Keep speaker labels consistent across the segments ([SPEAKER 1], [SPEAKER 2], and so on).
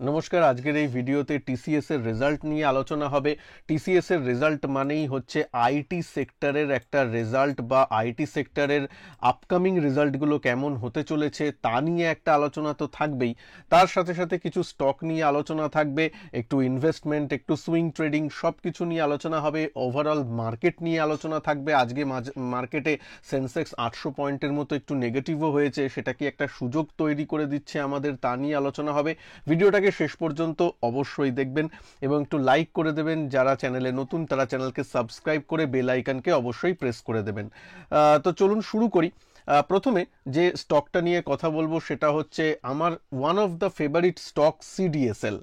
[SPEAKER 1] নমস্কার। আজকের এই ভিডিওতে টিসিএস এর রেজাল্ট নিয়ে আলোচনা হবে। টিসিএস এর রেজাল্ট মানেই হচ্ছে আইটি সেক্টরের একটা রেজাল্ট বা আইটি সেক্টরের আপকামিং রেজাল্টগুলো কেমন হতে চলেছে তা নিয়ে একটা আলোচনা তো থাকবেই। তার সাথে সাথে কিছু স্টক নিয়ে আলোচনা থাকবে, একটু ইনভেস্টমেন্ট, একটু সুইং ট্রেডিং, সব কিছু নিয়ে আলোচনা হবে। ওভারঅল মার্কেট নিয়ে আলোচনা থাকবে। আজকে মার্কেটে সেন্সেক্স 800 পয়েন্টের মতো একটু নেগেটিভও হয়েছে, সেটা কি একটা সুযোগ তৈরি করে দিচ্ছে আমাদের, তা নিয়ে আলোচনা হবে। ভিডিওটাকে শেষ পর্যন্ত অবশ্যই দেখবেন এবং একটু লাইক করে দেবেন। যারা চ্যানেলে নতুন তারা চ্যানেলকে সাবস্ক্রাইব করে বেল আইকনকে অবশ্যই প্রেস করে দেবেন। তো চলুন শুরু করি। প্রথমে যে স্টকটা নিয়ে কথা বলবো সেটা হচ্ছে আমার one of the favourite stock CDSL.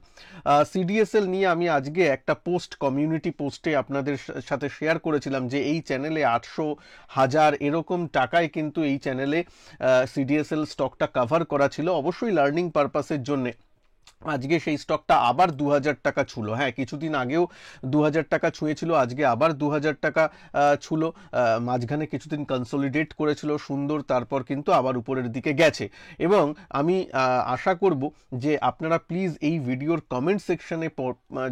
[SPEAKER 1] CDSL নিয়ে আমি আজকে একটা পোস্ট, কমিউনিটি পোস্টে আপনাদের সাথে শেয়ার করেছিলাম যে এই চ্যানেলে 800, 1000 এরকম টাকায় কিন্তু এই চ্যানেলে সিডিএসএল স্টকটা কভার করা ছিল, অবশ্যই লার্নিং পারপাসের জন্যে। আজকে সেই স্টকটা আবার 2000 টাকা ছুলো। হ্যাঁ, কিছুদিন আগেও 2000 টাকা ছুঁয়েছিল, আজকে আবার 2000 টাকা ছুলো। মাঝখানে কিছুদিন কনসলিডেট করেছিল সুন্দর, তারপর কিন্তু আবার উপরের দিকে গেছে। এবং আমি আশা করব যে আপনারা প্লিজ এই ভিডিওর কমেন্ট সেকশনে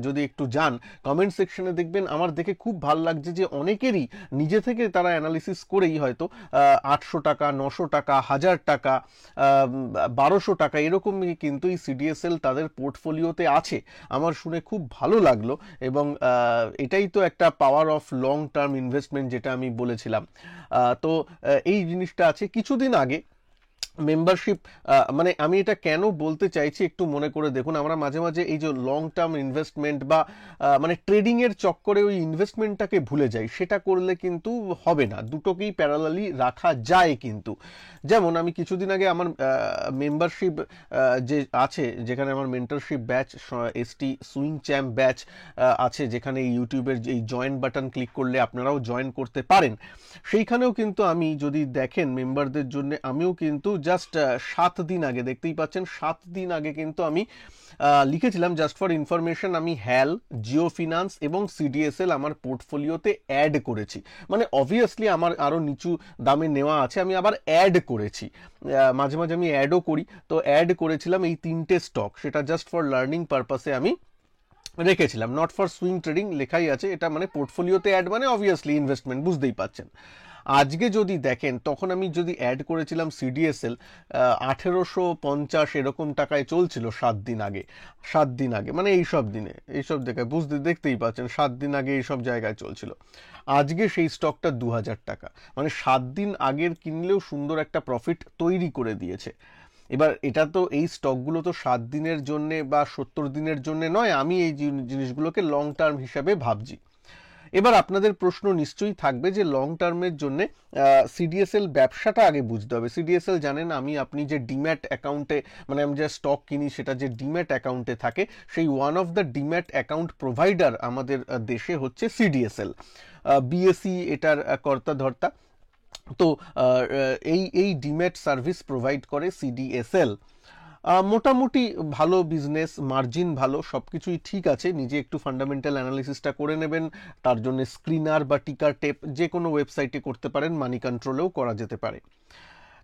[SPEAKER 1] যদি একটু যান, কমেন্ট সেকশনে দেখবেন আমার দেখে খুব ভালো লাগছে যে অনেকেরই নিজে থেকে তারা অ্যানালিসিস করেই হয়তো 800 টাকা, 900 টাকা, 1000 টাকা, 1200 টাকা এরকমই কিন্তু এই সিডিএসএল তাদের পোর্টফোলিওতে আছে। আমার শুনে খুব ভালো লাগলো এবং এটাই তো একটা power of long term investment, যেটা আমি বলেছিলাম। তো এই জিনিসটা আছে। কিছুদিন আগে মেম্বারশিপ, মানে আমি এটা কেন বলতে চাইছি একটু মনে করে দেখুন। আমরা মাঝে মাঝে এই যে লং টার্ম ইনভেস্টমেন্ট বা মানে ট্রেডিংয়ের চক্করে ওই ইনভেস্টমেন্টটাকে ভুলে যাই, সেটা করলে কিন্তু হবে না। দুটোকেই প্যারালালি রাখা যায় কিন্তু। যেমন আমি কিছুদিন আগে আমার মেম্বারশিপ যে আছে, যেখানে আমার mentorship batch, ST swing champ batch আছে, যেখানে ইউটিউবের এই জয়েন বাটন ক্লিক করলে আপনারাও জয়েন করতে পারেন, সেইখানেও কিন্তু আমি যদি দেখেন মেম্বারদের জন্য আমিও কিন্তু জাস্ট 7 দিন আগে, দেখতেই পাচ্ছেন 7 দিন আগে কিন্তু আমি লিখেছিলাম জাস্ট ফর ইনফরমেশন, আমি হ্যাল, জিও ফিনান্স এবং সিডিএসএল আমার পোর্টফোলিওতে অ্যাড করেছি। মানে অবভিয়াসলি আমার আরও নিচু দামে নেওয়া আছে, আমি আবার অ্যাড করেছি। মাঝে মাঝে আমি অ্যাডও করি, তো অ্যাড করেছিলাম এই 3টে স্টক, সেটা জাস্ট ফর লার্নিং পারপাসে আমি রেখেছিলাম। নট ফর সুইং ট্রেডিং লেখাই আছে, এটা মানে পোর্টফোলিওতে অ্যাড মানে অবভিয়াসলি ইনভেস্টমেন্ট, বুঝতেই পাচ্ছেন। আজকে যদি দেখেন, তখন আমি যদি অ্যাড করেছিলাম সিডিএসএল 1850 এরকম টাকায় চলছিল 7 দিন আগে। 7 দিন আগে মানে এইসব দিনে, এইসব জায়গায় দেখতেই পাচ্ছেন 7 দিন আগে এইসব জায়গায় চলছিল। আজকে সেই স্টকটা 2000 টাকা, মানে 7 দিন আগের কিনলেও সুন্দর একটা প্রফিট তৈরি করে দিয়েছে। এবার এটা তো, এই স্টকগুলো তো 7 দিনের জন্য বা 70 দিনের জন্য নয়, আমি এই জিনিসগুলোকে লং টার্ম হিসাবে ভাবছি। এবার আপনাদের প্রশ্ন নিশ্চয়ই থাকবে যে লং টার্মের জন্য সিডিএসএল ব্যবসাটা আগে বুঝতে হবে। সিডিএসএল জানেন আপনি যে ডিম্যাট অ্যাকাউন্টে, মানে আমি যে স্টক কিনি সেটা যে ডিম্যাট অ্যাকাউন্টে থাকে, সেই one of the demat account provider আমাদের দেশে হচ্ছে সিডিএসএল। বিএসই এটার কর্তা ধর্তা। তো এই ডিম্যাট সার্ভিস প্রোভাইড করে সিডিএসএল। মোটামুটি ভালো বিজনেস, মার্জিন ভালো, সব কিছুই ঠিক আছে। নিজে একটু ফান্ডামেন্টাল অ্যানালিসিসটা করে নেবেন। তার জন্য স্ক্রিনার বা টিকার টেপ যে কোনো ওয়েবসাইটে করতে পারেন, মানি কন্ট্রোলেও করা যেতে পারে।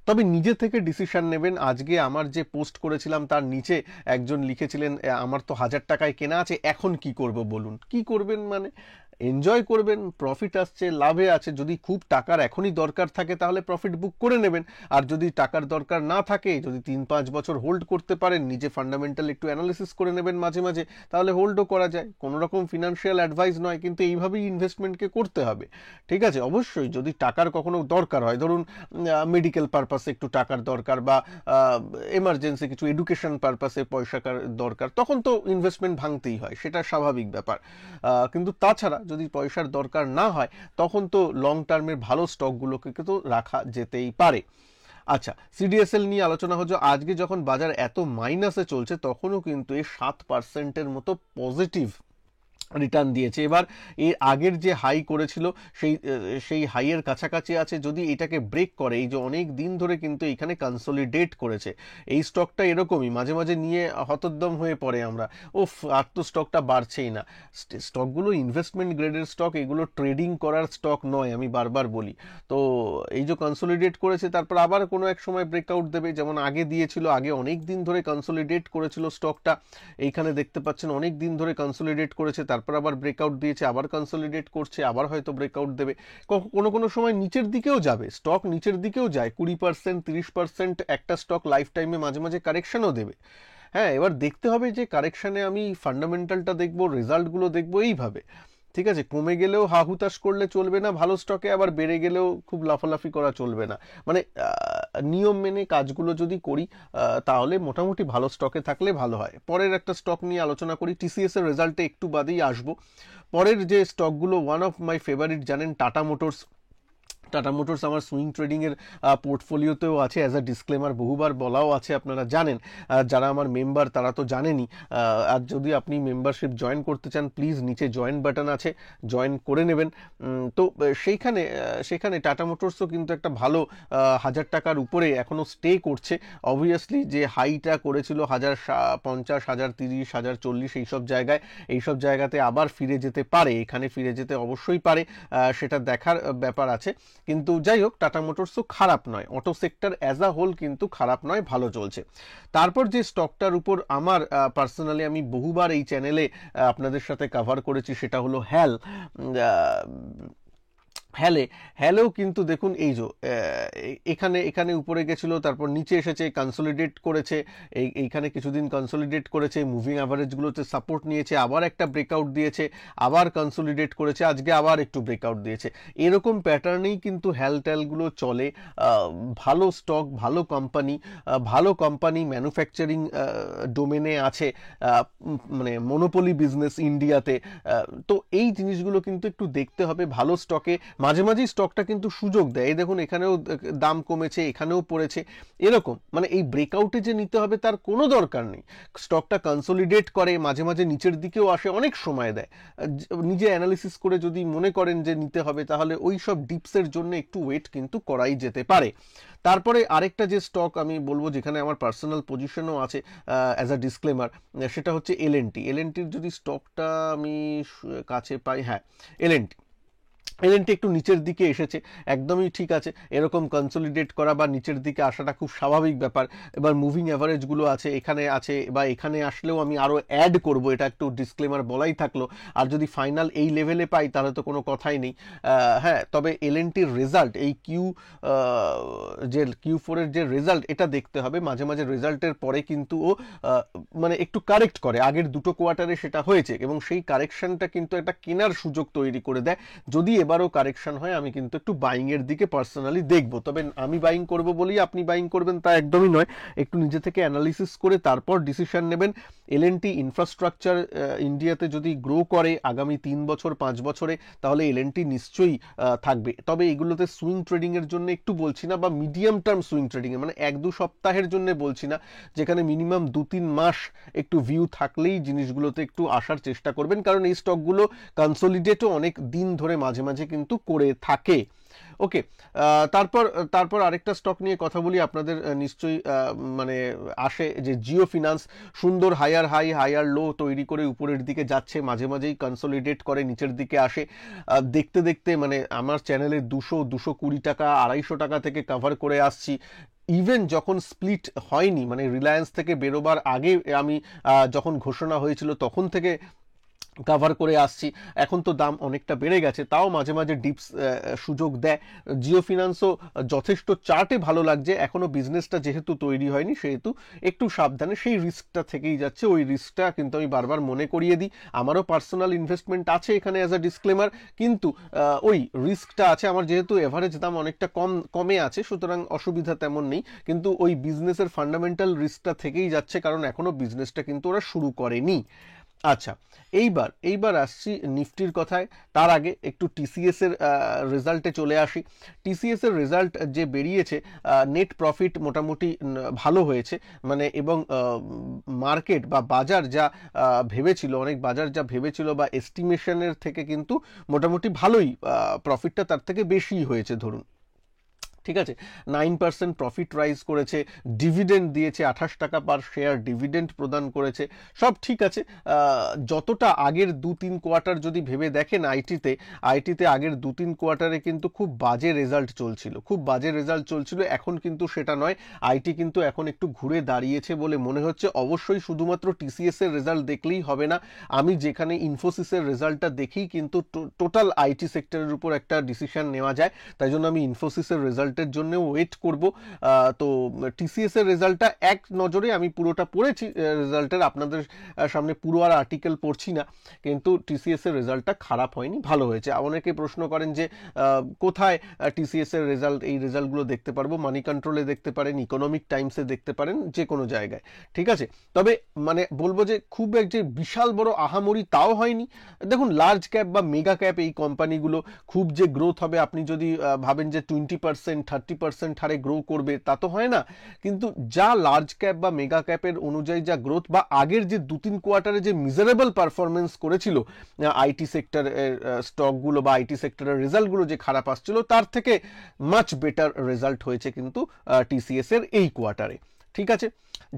[SPEAKER 1] তবে নিজে থেকে ডিসিশন নেবেন। আজকে আমার যে পোস্ট করেছিলাম তার নিচে একজন লিখেছিলেন, আমার তো 1000 টাকায় কেনা আছে, এখন কি করব বলুন। কি করবেন মানে এনজয় করবেন, প্রফিট আসছে, লাভে আছে। যদি খুব টাকার এখনই দরকার থাকে তাহলে প্রফিট বুক করে নেবেন। আর যদি টাকার দরকার না থাকে, যদি 3-5 বছর হোল্ড করতে পারেন, নিজে ফান্ডামেন্টাল একটু অ্যানালিসিস করে নেবেন মাঝে মাঝে, তাহলে হোল্ডও করা যায়। কোনো রকম ফিনান্সিয়াল অ্যাডভাইস নয়, কিন্তু এইভাবেই ইনভেস্টমেন্টকে করতে হবে। ঠিক আছে, অবশ্যই যদি টাকার কখনো দরকার হয়, ধরুন মেডিকেল পারপাসে একটু টাকার দরকার বা এমার্জেন্সি কিছু এডুকেশন পারপাসে পয়সার দরকার, তখন তো ইনভেস্টমেন্ট ভাঙতেই হয়, সেটা স্বাভাবিক ব্যাপার। কিন্তু তাছাড়া যদি পয়সার দরকার না হয়, তখন তো লং টার্মের ভালো স্টকগুলোকে তো রাখা যেতেই পারে। আচ্ছা, সিডিএসএল নিয়ে আলোচনা হচ্ছে। আজকে যখন বাজার এত মাইনাসে চলছে, তখনও কিন্তু এই 7% মতো পজিটিভ রিটার্ন দিয়েছে। এবার এর আগের যে হাই করেছিল সেই হাইয়ের কাছাকাছি আছে, যদি এটাকে ব্রেক করে, এই যে অনেক দিন ধরে কিন্তু এখানে কনসলিডেট করেছে এই স্টকটা, এরকমই মাঝে মাঝে নিয়ে হতোদ্যম হয়ে পড়ে আমরা, আর তো স্টকটা বাড়ছেই না। স্টকগুলো ইনভেস্টমেন্ট গ্রেডের স্টক, এগুলো ট্রেডিং করার স্টক নয়, আমি বারবার বলি। তো এই যে কনসলিডেট করেছে, তারপর আবার কোনো এক সময় ব্রেকআউট দেবে, যেমন আগে দিয়েছিল, আগে অনেক দিন ধরে কনসলিডেট করেছিল স্টকটা, এইখানে দেখতে পাচ্ছেন অনেক দিন ধরে কনসলিডেট করেছে, তারপর আবার ব্রেকআউট দিয়েছে, আবার কনসলিডেট করছে, আবার হয়তো ব্রেকআউট দেবে, কোনো কোনো সময় নিচের দিকেও যাবে, স্টক নিচের দিকেও যায়, 20% 30% একটা স্টক লাইফ টাইমে মাঝে মাঝে কারেকশনও দেবে। হ্যাঁ, এবার দেখতে হবে যে কারেকশানে আমি ফান্ডামেন্টালটা দেখবো, রেজাল্টগুলো দেখবো, এইভাবে। ঠিক আছে, কমে গেলেও হা হুতাশ করলে চলবে না ভালো স্টকে, আবার বেড়ে গেলেও খুব লাফালাফি করা চলবে না, মানে নিয়ম মেনে কাজগুলো যদি করি তাহলে মোটামুটি ভালো স্টকে থাকলে ভালো হয়। পরের একটা স্টক নিয়ে আলোচনা করি, টিসিএস এর রেজাল্টে একটু বাদেই আসবো। পরের যে স্টকগুলো, ওয়ান অফ মাই ফেভারিট জানেন টাটা মোটরস। টাটা মোটরস আমার সুইং ট্রেডিংয়ের পোর্টফোলিওতেও আছে, অ্যাজ আ ডিসক্লেমার বহুবার বলাও আছে, আপনারা জানেন, যারা আমার মেম্বার তারা তো জানেনই। আর যদি আপনি মেম্বারশিপ জয়েন করতে চান, প্লিজ নিচে জয়েন বাটন আছে, জয়েন করে নেবেন। তো সেখানে টাটা মোটরসও কিন্তু একটা ভালো 1000 টাকার উপরে এখনও স্টে করছে। অবভিয়াসলি যে হাইটা করেছিল 1050, 1030, 1040, এইসব জায়গাতে আবার ফিরে যেতে পারে, এখানে ফিরে যেতে অবশ্যই পারে, সেটা দেখার ব্যাপার আছে। কিন্তু যাই হোক, টাটা মোটরসও খারাপ নয়, auto sector as a whole কিন্তু খারাপ নয়, ভালো চলছে। তারপর যে স্টকটার উপর আমার পার্সোনালি আমি বহুবার এই চ্যানেলে আপনাদের সাথে কভার করেছি, সেটা হলো হ্যালেও কিন্তু দেখুন, এই যে এখানে উপরে গেছিল, তারপর নিচে এসেছে, কনসলিডেট করেছে, এইখানে কিছুদিন কনসলিডেট করেছে, মুভিং অ্যাভারেজগুলোতে সাপোর্ট নিয়েছে, আবার একটা ব্রেকআউট দিয়েছে, আবার কনসলিডেট করেছে, আজকে আবার একটু ব্রেকআউট দিয়েছে। এরকম প্যাটার্নেই কিন্তু ট্যালগুলো চলে। ভালো স্টক, ভালো কোম্পানি ম্যানুফ্যাকচারিং ডোমেনে আছে, মানে মনোপলি বিজনেস ইন্ডিয়াতে। তো এই জিনিসগুলো কিন্তু একটু দেখতে হবে ভালো স্টকে। মাঝে মাঝেই স্টকটা কিন্তু সুযোগ দেয়, এই দেখুন এখানেও দাম কমেছে, এখানেও পড়েছে, এরকম। মানে এই ব্রেকআউটে যে নিতে হবে তার কোনো দরকার নেই, স্টকটা কনসলিডেট করে, মাঝে মাঝে নিচের দিকেও আসে, অনেক সময় দেয়। নিজে অ্যানালিসিস করে যদি মনে করেন যে নিতে হবে, তাহলে ওই সব ডিপসের জন্য একটু ওয়েট কিন্তু করাই যেতে পারে। তারপরে আরেকটা যে স্টক আমি বলবো, যেখানে আমার পার্সোনাল পজিশনও আছে অ্যাজ আ ডিসক্লেমার, সেটা হচ্ছে এলএনটির যদি স্টকটা আমি কাছে পাই, হ্যাঁ, এলএনটি একটু নিচের দিকে এসেছে, একদমই ঠিক আছে, এরকম কনসলিডেট করা বা নিচের দিকে আসাটা খুব স্বাভাবিক ব্যাপার। এবার মুভিং অ্যাভারেজগুলো আছে, এখানে আছে, বা এখানে আসলেও আমি আরও অ্যাড করব, এটা একটু ডিসক্লেমার বলাই থাকলো। আর যদি ফাইনাল এই লেভেলে পাই তাহলে তো কোনো কথাই নেই। হ্যাঁ, তবে এলএনটির রেজাল্ট, এই Q4 এর যে রেজাল্ট, এটা দেখতে হবে। মাঝে মাঝে রেজাল্টের পরে কিন্তু ও মানে একটু কারেক্ট করে, আগের দুটো কোয়ার্টারে সেটা হয়েছে, এবং সেই কারেকশনটা কিন্তু একটা কেনার সুযোগ তৈরি করে দেয়। যদি এবারও কারেকশন হয়, আমি কিন্তু একটু বাইং এর দিকে পার্সোনালি দেখবো। তবে আমি বাইং করব বলেই আপনি বাইং করবেন তা একদমই নয়, একটু নিজে থেকে অ্যানালিসিস করে তারপর ডিসিশন নেবেন। এলএনটি ইনফ্রাস্ট্রাকচার ইন্ডিয়াতে যদি গ্রো করে আগামী 3 বছর 5 বছরে, তাহলে এলএনটি নিশ্চয়ই থাকবে। তবে এগুলোতে সুইং ট্রেডিং এর জন্য একটু বলছি না, বা মিডিয়াম টার্ম সুইং ট্রেডিং এর, মানে 1-2 সপ্তাহের জন্য বলছি না, যেখানে মিনিমাম 2-3 মাস একটু ভিউ থাকলেই জিনিসগুলোতে একটু আসার চেষ্টা করবেন, কারণ এই স্টকগুলো কনসলিডেটও অনেক দিন ধরে মাঝে মাঝে কিন্তু করে থাকে। ওকে, তারপর আরেকটা স্টক নিয়ে কথা বলি, আপনাদের নিশ্চয়ই মানে আসে যে জিও ফিনান্স, সুন্দর হায়ার হাই হায়ার লো তৈরি করে উপরের দিকে যাচ্ছে, মাঝে মাঝেই কনসলিডেট করে নিচের দিকে আসে। দেখতে দেখতে মানে আমার চ্যানেলে 220 টাকা 250 টাকা থেকে কভার করে আসছি। ইভেন যখন স্প্লিট হয়নি, মানে রিলায়েন্স থেকে বেরোবার আগে আমি যখন ঘোষণা হয়েছিল তখন থেকে কভার করে আসছি। এখন তো দাম অনেকটা বেড়ে গেছে, তাও মাঝে মাঝে ডিপস সুযোগ দেয়। জিও ফিনান্সও যথেষ্ট চার্টে ভালো লাগছে, এখনও বিজনেসটা যেহেতু তৈরি হয়নি সেহেতু একটু সাবধানে, সেই রিস্কটা থেকেই যাচ্ছে। ওই রিস্কটা কিন্তু আমি বারবার মনে করিয়ে দিই, আমারও পার্সোনাল ইনভেস্টমেন্ট আছে এখানে অ্যাজ আ ডিসক্লেমার, কিন্তু ওই রিস্কটা আছে আমার, যেহেতু এভারেজ দাম অনেকটা কমে আছে, সুতরাং অসুবিধা তেমন নেই, কিন্তু ওই বিজনেসের ফান্ডামেন্টাল রিস্কটা থেকেই যাচ্ছে, কারণ এখনও বিজনেসটা কিন্তু ওরা শুরু করেনি। আচ্ছা, এইবার আসছি নিফটির কথায়। তার আগে একটু টিসিএস এর রেজাল্টে চলে আসি। টিসিএস এর রেজাল্ট যে বেরিয়েছে, নেট প্রফিট মোটামুটি ভালো হয়েছে, মানে এবং মার্কেট বা বাজার যা ভেবেছিল, অনেক বাজার যা ভেবেছিল বা এস্টিমেশনের থেকে কিন্তু মোটামুটি ভালোই, প্রফিটটা তার থেকে বেশি হয়েছে ধরুন, ঠিক আছে। 9% প্রফিট রাইজ করেছে, ডিভিডেন্ড দিয়েছে 28 টাকা পার শেয়ার ডিভিডেন্ড প্রদান করেছে, সব ঠিক আছে। যতটা আগের 2-3 কোয়ার্টার যদি ভেবে দেখেন আইটিতে আগের 2-3 কোয়ার্টারে কিন্তু খুব বাজে রেজাল্ট চলছিল, এখন কিন্তু সেটা নয়। আইটি কিন্তু এখন একটু ঘুরে দাঁড়িয়েছে বলে মনে হচ্ছে। অবশ্যই শুধুমাত্র টিসিএস এর রেজাল্ট দেখলেই হবে না, আমি যেখানে ইনফোসিসের রেজাল্টটা দেখেই কিন্তু টোটাল আইটি সেক্টরের উপর একটা ডিসিশন নেওয়া যায়, তাই জন্য আমি ইনফোসিসের রেজাল্টের জন্য ওয়েট করব। তো টিসিএস এর রেজাল্টটা এক নজরে আমি পুরোটা পড়েছি, রেজাল্টের আপনাদের সামনে পুরো আর আর্টিকেল পড়ছি না, কিন্তু টিসিএস এর রেজাল্টটা খারাপ হয়নি, ভালো হয়েছে। অনেকে প্রশ্ন করেন যে কোথায় টিসিএস এর রেজাল্ট, এই রেজাল্টগুলো দেখতে পারবো? মানি কন্ট্রোলে দেখতে পারেন, ইকোনমিক টাইমসে দেখতে পারেন, যে কোনো জায়গায়, ঠিক আছে। তবে মানে বলবো যে খুব এক যে বিশাল বড় আহামরি তাও হয়নি। দেখুন, লার্জ ক্যাপ বা মেগা ক্যাপ এই কোম্পানিগুলো খুব যে গ্রোথ হবে আপনি যদি ভাবেন যে 20% 30% হারে গ্রো করবে, তা তো হয় না। কিন্তু যা লার্জ ক্যাপ বা মেগা ক্যাপের অনুযায়ী যা গ্রোথ, বা আগের যে 2-3 কোয়ার্টারে যে মিজারেবল পারফরমেন্স করেছিল আইটি সেক্টরের স্টকগুলো বা আইটি সেক্টরের রেজাল্টগুলো যে খারাপ আসছিল, তার থেকে মাচ বেটার রেজাল্ট হয়েছে কিন্তু টিসিএস এর এই কোয়ার্টারে, ঠিক আছে।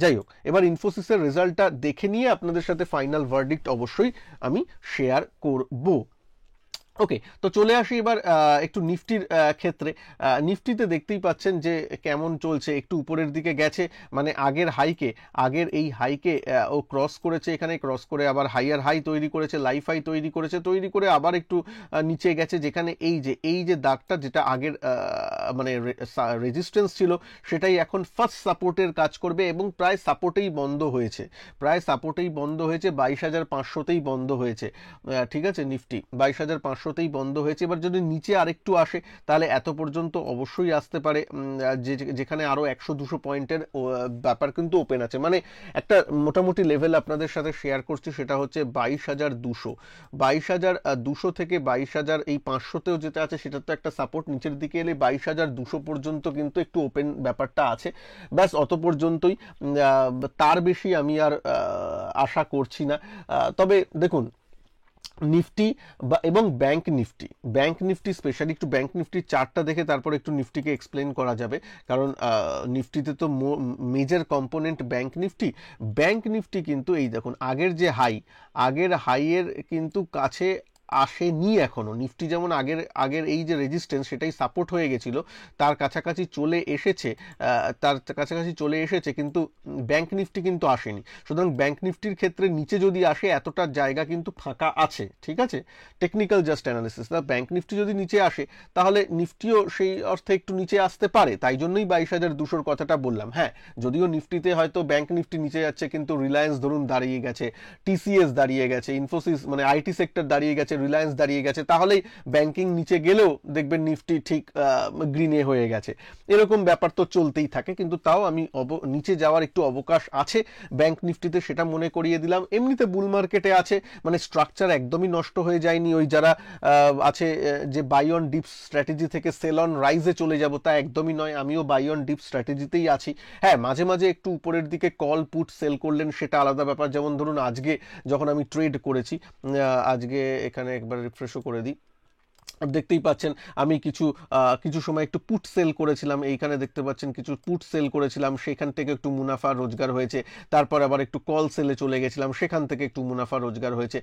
[SPEAKER 1] যাই হোক, এবার ইনফোসিসের রেজাল্টটা দেখে নিয়ে আপনাদের সাথে ফাইনাল ভার্ডিক্ট অবশ্যই আমি শেয়ার করব। ওকে, তো চলে আসি এবার একটু নিফটির ক্ষেত্রে। নিফটিতে দেখতেই পাচ্ছেন যে কেমন চলছে, একটু উপরের দিকে গেছে, মানে আগের এই হাইকে ও ক্রস করেছে, এখানে ক্রস করে আবার হাইয়ার হাই তৈরি করেছে, লাইফ হাই তৈরি করে আবার একটু নিচে গেছে, যেখানে এই যে দাগটা, যেটা আগের মানে রেজিস্ট্যান্স ছিল, সেটাই এখন ফার্স্ট সাপোর্টের কাজ করবে, এবং প্রায় সাপোর্টেই বন্ধ হয়েছে 22,500তেই বন্ধ হয়েছে, ঠিক আছে। নিফটি 22,500তেই বন্ধ হয়েছে। এবার যদি নিচে আরেকটু আসে তাহলে এত পর্যন্ত অবশ্যই আসতে পারে, যেখানে আরো 100-200 পয়েন্টের ব্যাপার কিন্তু ওপেন আছে। মানে একটা মোটামুটি লেভেল আপনাদের সাথে শেয়ার করছি, সেটা হচ্ছে 22,200 থেকে 22,000, এই 500তেও যেটা আছে সেটা তো একটা সাপোর্ট, নিচের দিকে এলে 22,200 পর্যন্ত কিন্তু একটু ওপেন ব্যাপারটা আছে, ব্যাস অত পর্যন্তই, তার বেশি আমি আর আশা করছি না। তবে দেখুন, নিফটি এবং ব্যাংক নিফটি স্পেশালি, একটু ব্যাংক নিফটির চার্টটা দেখে তারপর একটু নিফটিকে এক্সপ্লেন করা যাবে, কারণ নিফটিতে তো মেজর কম্পোনেন্ট ব্যাংক নিফটি কিন্তু এই দেখুন, আগের হাইয়ের কিন্তু কাছে আসেনি এখনো। নিফটি যেমন আগের এই যে রেজিস্ট্যান্স, সেটাই সাপোর্ট হয়ে গেছিল, তার কাছাকাছি চলে এসেছে, কিন্তু ব্যাংক নিফটি কিন্তু আসেনি। সুতরাং ব্যাংক নিফটির ক্ষেত্রে নিচে যদি আসে, এতটা জায়গা কিন্তু ফাঁকা আছে, ঠিক আছে। Technical just analysis, bank Nifty যদি নিচে আসে তাহলে নিফটিও সেই অর্থে একটু নিচে আসতে পারে, তাই জন্যই 22,200 কথাটা বললাম। হ্যাঁ, যদিও নিফটিতে হয়তো ব্যাংক নিফটি নিচে যাচ্ছে, কিন্তু রিলায়েন্স ধরুন দাঁড়িয়ে গেছে, টিসিএস দাঁড়িয়ে গেছে, ইনফোসিস মানে আইটি সেক্টর দাঁড়িয়ে গেছে, রিলায়েন্স দাঁড়িয়ে গেছে, তাহলেই ব্যাংকিং নিচে গেলেও দেখবেন নিফটি ঠিক গ্রিনে হয়ে গেছে। এরকম ব্যাপার তো চলতেই থাকে, কিন্তু তাও আমি নিচে যাওয়ার একটু অবকাশ আছে ব্যাংক নিফটিতে, সেটা মনে করিয়ে দিলাম। এমনিতে বুল মার্কেটে আছে, মানে স্ট্রাকচার একদমই নষ্ট হয়ে যায়নি। ওই যারা আছে যে বাই অন ডিপ স্ট্র্যাটেজি থেকে সেল অন রাইজে চলে যাব, তা একদমই নয়। আমিও বাই অন ডিপ স্ট্র্যাটেজিতেই আছি। হ্যাঁ, মাঝে মাঝে একটু উপরের দিকে কল পুট সেল করলেন, সেটা আলাদা ব্যাপার। যেমন ধরুন আজকে যখন আমি ট্রেড করেছি, আজকে এখানে একবার রিফ্রেশও করে দিই, দেখতেই পাচ্ছেন আমি কিছু সময় একটু পুট সেল করেছিলাম, এইখানে দেখতে পাচ্ছেন কিছু পুট সেল করেছিলাম, সেখান থেকে একটু মুনাফা রোজগার হয়েছে। তারপর আবার একটু কল সেলে চলে গেছিলাম, সেখান থেকে একটু মুনাফা রোজগার হয়েছে।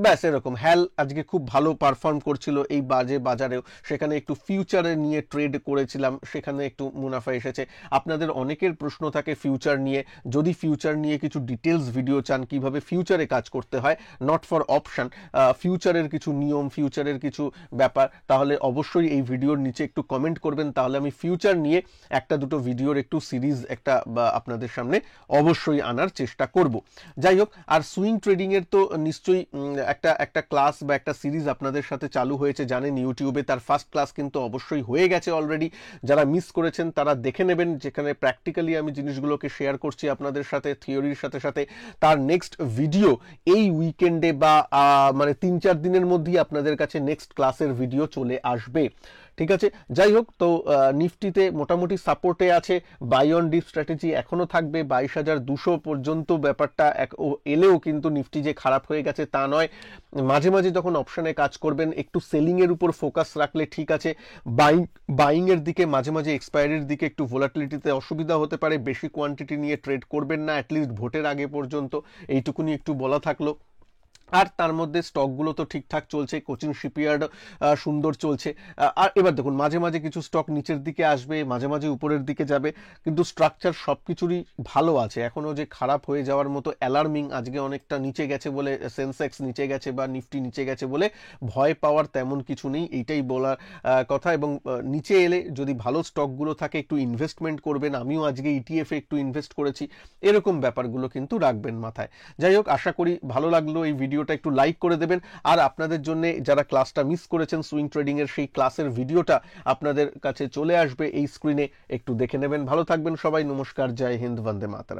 [SPEAKER 1] ব্যাস এরকম। হ্যাল আজকে খুব ভালো পারফর্ম করছিল এই বাজারেও, সেখানে একটু ফিউচারে নিয়ে ট্রেড করেছিলাম, সেখানে একটু মুনাফা এসেছে। আপনাদের অনেকের প্রশ্ন থাকে ফিউচার নিয়ে, যদি ফিউচার নিয়ে কিছু ডিটেলস ভিডিও চান, কিভাবে ফিউচারে কাজ করতে হয়, নট ফর অপশন, ফিউচারের কিছু নিয়ম, ফিউচারের কিছু ব্যাপার, তাহলে অবশ্যই এই ভিডিওর নিচে একটু কমেন্ট করবেন, তাহলে আমি ফিউচার নিয়ে একটা দুটো ভিডিওর একটু সিরিজ একটা বা আপনাদের সামনে অবশ্যই আনার চেষ্টা করব। যাই হোক, আর সুইং ট্রেডিং এর তো নিশ্চয়ই একটা ক্লাস বা একটা সিরিজ আপনাদের সাথে চালু হয়েছে জানেন ইউটিউবে, তার ফার্স্ট ক্লাস কিন্তু অবশ্যই হয়ে গেছে অলরেডি। যারা মিস করেছেন তারা দেখে নেবেন, যেখানে প্র্যাকটিক্যালি আমি জিনিসগুলোকে শেয়ার করছি আপনাদের সাথে থিওরির সাথে সাথে। তার নেক্সট ভিডিও এই উইকেন্ডে বা মানে 3-4 দিনের মধ্যেই আপনাদের কাছে নেক্সট ক্লাসের ভিডিও চলে আসবে। ঠিক আছে, যাই হোক, তো নিফটিতে মোটামুটি সাপোর্টে আছে। বাই অন ডিপ স্ট্র্যাটেজি এখনো থাকবে 22,200 পর্যন্ত ব্যাপারটা এলেও কিন্তু নিফটি যে খারাপ হয়ে গেছে তা নয়। মাঝে মাঝে যখন অপশনে কাজ করবেন একটু সেলিং এর উপর ফোকাস রাখলে ঠিক আছে। বাইং এর দিকে মাঝে মাঝে এক্সপায়ারির দিকে একটু ভোলাটিলিটিতে অসুবিধা হতে পারে, বেশি কোয়ান্টিটি নিয়ে ট্রেড করবেন না অ্যাটলিস্ট ভোটের আগে পর্যন্ত, এইটুকুনি একটু বলা থাকলো। আর তার মধ্যে স্টকগুলো তো ঠিকঠাক চলছে, কোচিন শিপইয়ার্ড সুন্দর চলছে। আর এবার দেখুন মাঝে মাঝে কিছু স্টক নিচের দিকে আসবে, মাঝে মাঝে উপরের দিকে যাবে, কিন্তু স্ট্রাকচার সব কিছুরই ভালো আছে। এখনও যে খারাপ হয়ে যাওয়ার মতো অ্যালার্মিং আজকে অনেকটা নিচে গেছে বলে, সেন্সেক্স নিচে গেছে বা নিফটি নিচে গেছে বলে ভয় পাওয়ার তেমন কিছু নেই, এইটাই বলার কথা। এবং নিচে এলে যদি ভালো স্টকগুলো থাকে একটু ইনভেস্টমেন্ট করবেন, আমিও আজকে ইটিএফে একটু ইনভেস্ট করেছি, এরকম ব্যাপারগুলো কিন্তু রাখবেন মাথায়। যাই হোক, আশা করি ভালো লাগলো এই ভিডিওটা, একটু লাইক করে দেবেন। আর আপনাদের জন্য যারা ক্লাসটা মিস করেছেন সুইং ট্রেডিং এর, সেই ক্লাসের ভিডিওটা আপনাদের কাছে চলে আসবে এই স্ক্রিনে, একটু দেখে নেবেন। ভালো থাকবেন সবাই, নমস্কার, জয় হিন্দ, বন্দে মাতরম।